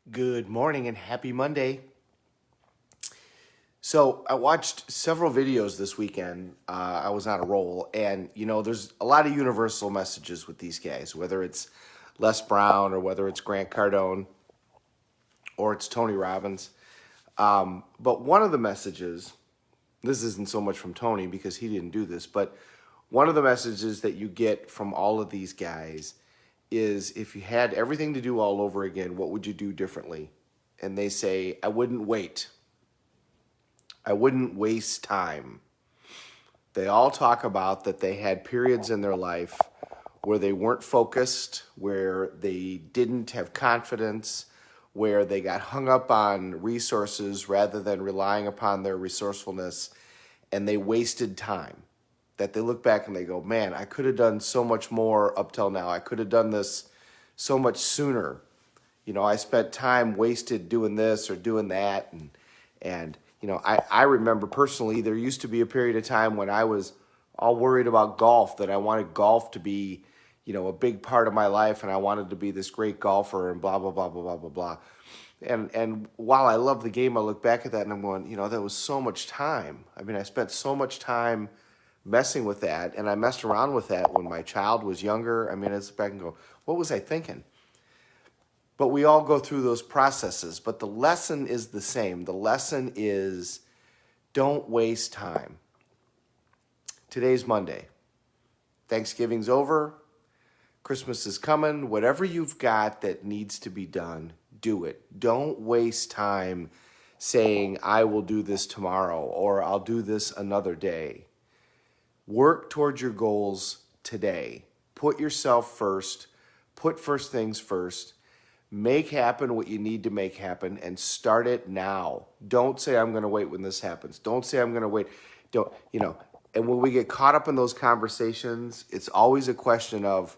Good morning and happy Monday. So, I watched several videos this weekend. I was on a roll, and there's a lot of universal messages with these guys, whether it's Les Brown or whether it's Grant Cardone or it's Tony Robbins. But one of the messages, this isn't so much from Tony because he didn't do this, but one of the messages that you get from all of these guys is if you had everything to do all over again, what would you do differently? And they say, I wouldn't wait. I wouldn't waste time. They all talk about that they had periods in their life where they weren't focused, where they didn't have confidence, where they got hung up on resources rather than relying upon their resourcefulness, and they wasted time. That they look back and they go, man, I could have done so much more up till now. I could have done this so much sooner. I spent time wasted doing this or doing that. And I remember personally, there used to be a period of time when I was all worried about golf, that I wanted golf to be, a big part of my life, and I wanted to be this great golfer and blah, blah, blah, blah, blah, blah, blah. And while I love the game, I look back at that and I'm going, that was so much time. I mean, I spent so much time messing with that, and I messed around with that when my child was younger. I mean, I sit back and go, what was I thinking? But we all go through those processes. But the lesson is the same. The lesson is don't waste time. Today's Monday. Thanksgiving's over. Christmas is coming. Whatever you've got that needs to be done, do it. Don't waste time saying, I will do this tomorrow or I'll do this another day. Work towards your goals today. Put yourself first. Put first things first. Make happen what you need to make happen and start it now. Don't say, I'm going to wait when this happens. Don't say, I'm going to wait. And when we get caught up in those conversations, it's always a question of,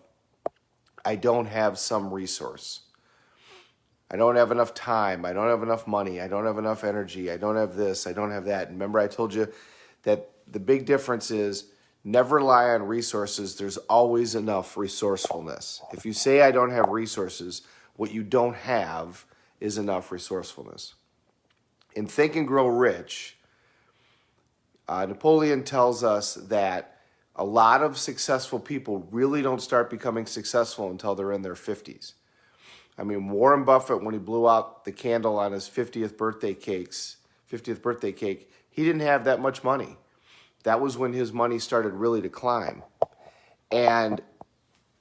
I don't have some resource. I don't have enough time. I don't have enough money. I don't have enough energy. I don't have this. I don't have that. And remember, I told you that the big difference is never rely on resources. There's always enough resourcefulness. If you say, I don't have resources, what you don't have is enough resourcefulness. In Think and Grow Rich, Napoleon tells us that a lot of successful people really don't start becoming successful until they're in their 50s. I mean, Warren Buffett, when he blew out the candle on his 50th birthday cake, he didn't have that much money. That was when his money started really to climb. And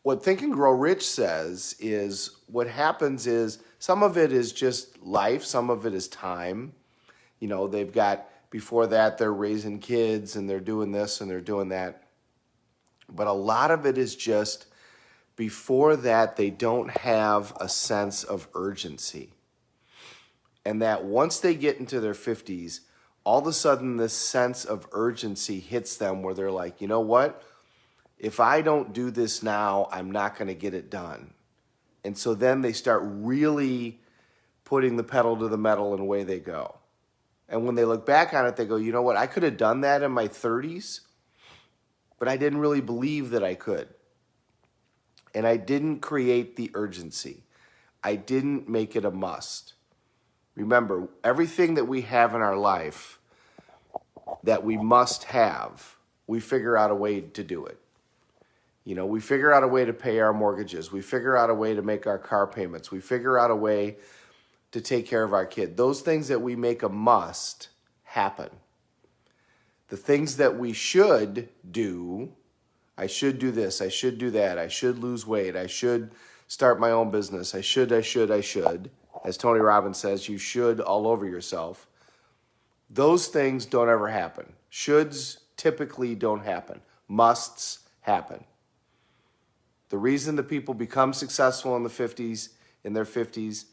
what Think and Grow Rich says is what happens is some of it is just life, some of it is time. They've got, before that, they're raising kids and they're doing this and they're doing that. But a lot of it is just, before that, they don't have a sense of urgency. And that once they get into their 50s, all of a sudden this sense of urgency hits them where they're like, you know what? If I don't do this now, I'm not going to get it done. And so then they start really putting the pedal to the metal and away they go. And when they look back on it, they go, you know what? I could have done that in my 30s, but I didn't really believe that I could. And I didn't create the urgency. I didn't make it a must. Remember, everything that we have in our life that we must have, we figure out a way to do it. We figure out a way to pay our mortgages. We figure out a way to make our car payments. We figure out a way to take care of our kid. Those things that we make a must happen. The things that we should do, I should do this, I should do that, I should lose weight, I should start my own business, I should. As Tony Robbins says, you should all over yourself. Those things don't ever happen. Shoulds typically don't happen. Musts happen. The reason that people become successful in their 50s,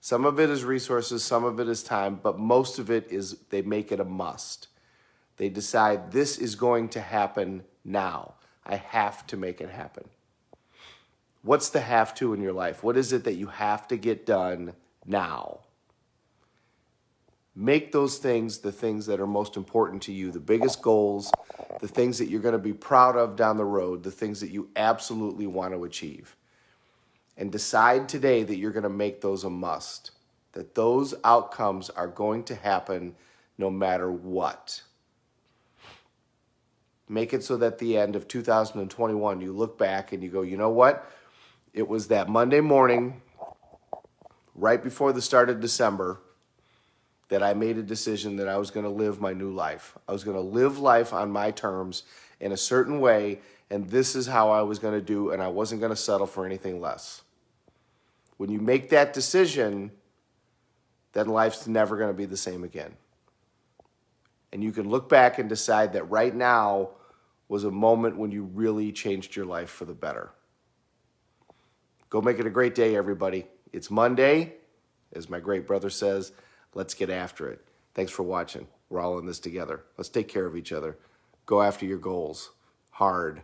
some of it is resources, some of it is time, but most of it is they make it a must. They decide this is going to happen now. I have to make it happen. What's the have to in your life? What is it that you have to get done now? Make those things the things that are most important to you, the biggest goals, the things that you're going to be proud of down the road, the things that you absolutely want to achieve. And decide today that you're going to make those a must. that those outcomes are going to happen no matter what. Make it so that at the end of 2021, you look back and you go, you know what? It was that Monday morning, right before the start of December, that I made a decision that I was going to live my new life. I was going to live life on my terms in a certain way, and this is how I was going to do, and I wasn't going to settle for anything less. When you make that decision, then life's never going to be the same again. And you can look back and decide that right now was a moment when you really changed your life for the better. Go make it a great day, everybody. It's Monday. As my great brother says, let's get after it. Thanks for watching. We're all in this together. Let's take care of each other. Go after your goals. Hard.